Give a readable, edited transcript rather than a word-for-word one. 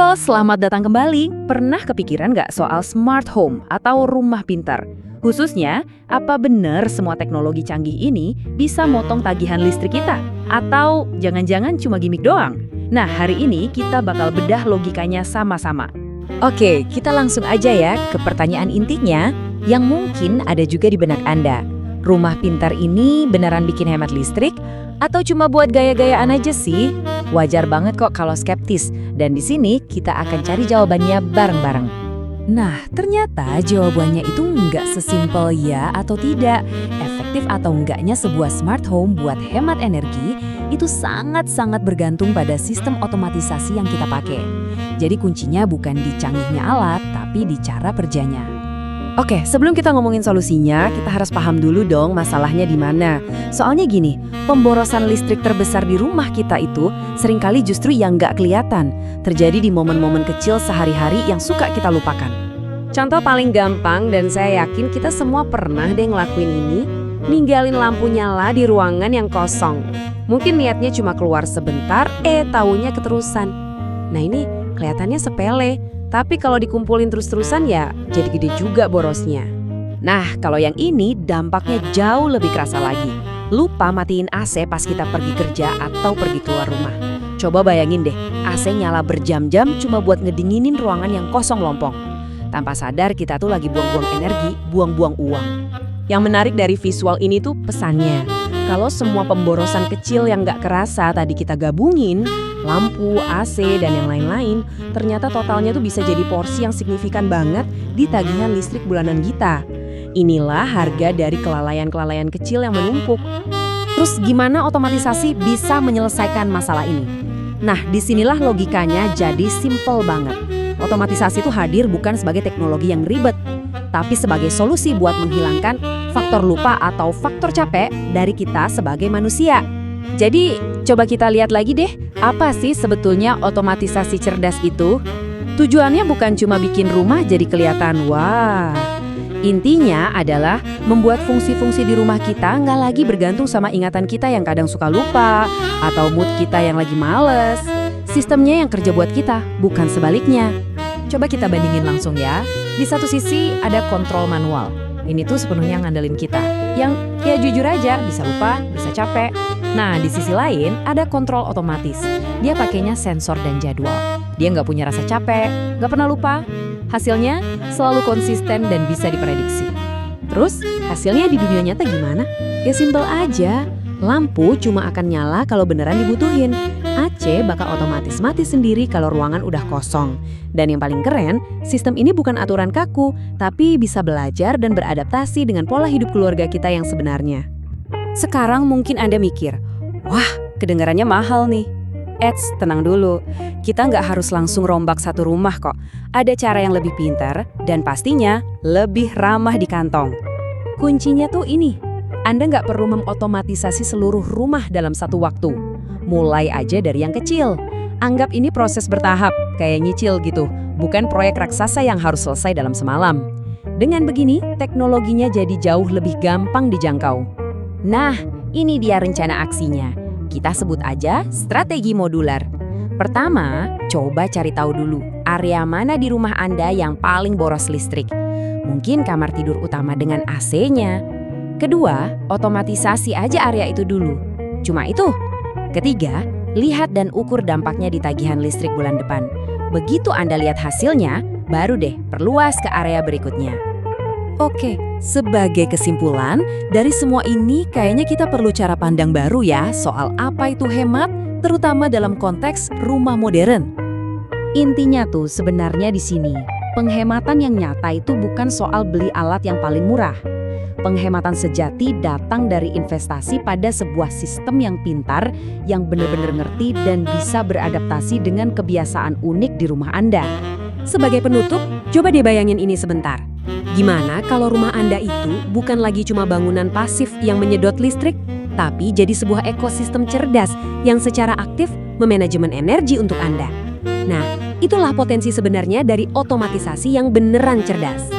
Halo, selamat datang kembali. Pernah kepikiran nggak soal smart home atau rumah pintar? Khususnya, apa benar semua teknologi canggih ini bisa motong tagihan listrik kita? Atau jangan-jangan cuma gimmick doang? Nah, hari ini kita bakal bedah logikanya sama-sama. Oke, kita langsung aja ya ke pertanyaan intinya yang mungkin ada juga di benak Anda. Rumah pintar ini beneran bikin hemat listrik atau cuma buat gaya-gayaan aja sih? Wajar banget kok kalau skeptis. Dan di sini kita akan cari jawabannya bareng-bareng. Nah, ternyata jawabannya itu nggak sesimpel ya atau tidak. Efektif atau enggaknya sebuah smart home buat hemat energi itu sangat-sangat bergantung pada sistem otomatisasi yang kita pakai. Jadi kuncinya bukan di canggihnya alat, tapi di cara kerjanya. Oke, sebelum kita ngomongin solusinya, kita harus paham dulu dong masalahnya di mana. Soalnya gini, pemborosan listrik terbesar di rumah kita itu seringkali justru yang nggak kelihatan. Terjadi di momen-momen kecil sehari-hari yang suka kita lupakan. Contoh paling gampang dan saya yakin kita semua pernah deh ngelakuin ini, ninggalin lampu nyala di ruangan yang kosong. Mungkin niatnya cuma keluar sebentar, taunya keterusan. Nah ini kelihatannya sepele. Tapi kalau dikumpulin terus-terusan ya jadi gede juga borosnya. Nah, kalau yang ini dampaknya jauh lebih kerasa lagi. Lupa matiin AC pas kita pergi kerja atau pergi keluar rumah. Coba bayangin deh, AC nyala berjam-jam cuma buat ngedinginin ruangan yang kosong lompong. Tanpa sadar kita tuh lagi buang-buang energi, buang-buang uang. Yang menarik dari visual ini tuh pesannya. Kalau semua pemborosan kecil yang nggak kerasa tadi kita gabungin, lampu, AC, dan yang lain-lain, ternyata totalnya tuh bisa jadi porsi yang signifikan banget di tagihan listrik bulanan kita. Inilah harga dari kelalaian-kelalaian kecil yang menumpuk. Terus gimana otomatisasi bisa menyelesaikan masalah ini? Nah, disinilah logikanya jadi simple banget. Otomatisasi itu hadir bukan sebagai teknologi yang ribet, tapi sebagai solusi buat menghilangkan faktor lupa atau faktor capek dari kita sebagai manusia. Jadi, coba kita lihat lagi deh, apa sih sebetulnya otomatisasi cerdas itu? Tujuannya bukan cuma bikin rumah jadi kelihatan wah. Intinya adalah membuat fungsi-fungsi di rumah kita nggak lagi bergantung sama ingatan kita yang kadang suka lupa, atau mood kita yang lagi males. Sistemnya yang kerja buat kita, bukan sebaliknya. Coba kita bandingin langsung ya. Di satu sisi ada kontrol manual. Ini tuh sepenuhnya ngandelin kita. Yang ya jujur aja bisa lupa, bisa capek. Nah di sisi lain ada kontrol otomatis. Dia pakainya sensor dan jadwal. Dia nggak punya rasa capek, nggak pernah lupa. Hasilnya selalu konsisten dan bisa diprediksi. Terus hasilnya di dunia nyata gimana? Ya simpel aja. Lampu cuma akan nyala kalau beneran dibutuhin. AC bakal otomatis mati sendiri kalau ruangan udah kosong. Dan yang paling keren, sistem ini bukan aturan kaku, tapi bisa belajar dan beradaptasi dengan pola hidup keluarga kita yang sebenarnya. Sekarang mungkin Anda mikir, wah kedengarannya mahal nih. Tenang dulu, kita nggak harus langsung rombak satu rumah kok. Ada cara yang lebih pintar dan pastinya lebih ramah di kantong. Kuncinya tuh ini. Anda nggak perlu mengotomatisasi seluruh rumah dalam satu waktu. Mulai aja dari yang kecil. Anggap ini proses bertahap, kayak nyicil gitu. Bukan proyek raksasa yang harus selesai dalam semalam. Dengan begini, teknologinya jadi jauh lebih gampang dijangkau. Nah, ini dia rencana aksinya. Kita sebut aja strategi modular. Pertama, coba cari tahu dulu area mana di rumah Anda yang paling boros listrik. Mungkin kamar tidur utama dengan AC-nya. Kedua, otomatisasi aja area itu dulu. Cuma itu. Ketiga, lihat dan ukur dampaknya di tagihan listrik bulan depan. Begitu Anda lihat hasilnya, baru deh perluas ke area berikutnya. Oke, sebagai kesimpulan, dari semua ini kayaknya kita perlu cara pandang baru ya soal apa itu hemat, terutama dalam konteks rumah modern. Intinya tuh sebenarnya di sini, penghematan yang nyata itu bukan soal beli alat yang paling murah. Penghematan sejati datang dari investasi pada sebuah sistem yang pintar, yang benar-benar ngerti dan bisa beradaptasi dengan kebiasaan unik di rumah Anda. Sebagai penutup, coba deh bayangin ini sebentar. Gimana kalau rumah Anda itu bukan lagi cuma bangunan pasif yang menyedot listrik, tapi jadi sebuah ekosistem cerdas yang secara aktif memanajemen energi untuk Anda. Nah, itulah potensi sebenarnya dari otomatisasi yang beneran cerdas.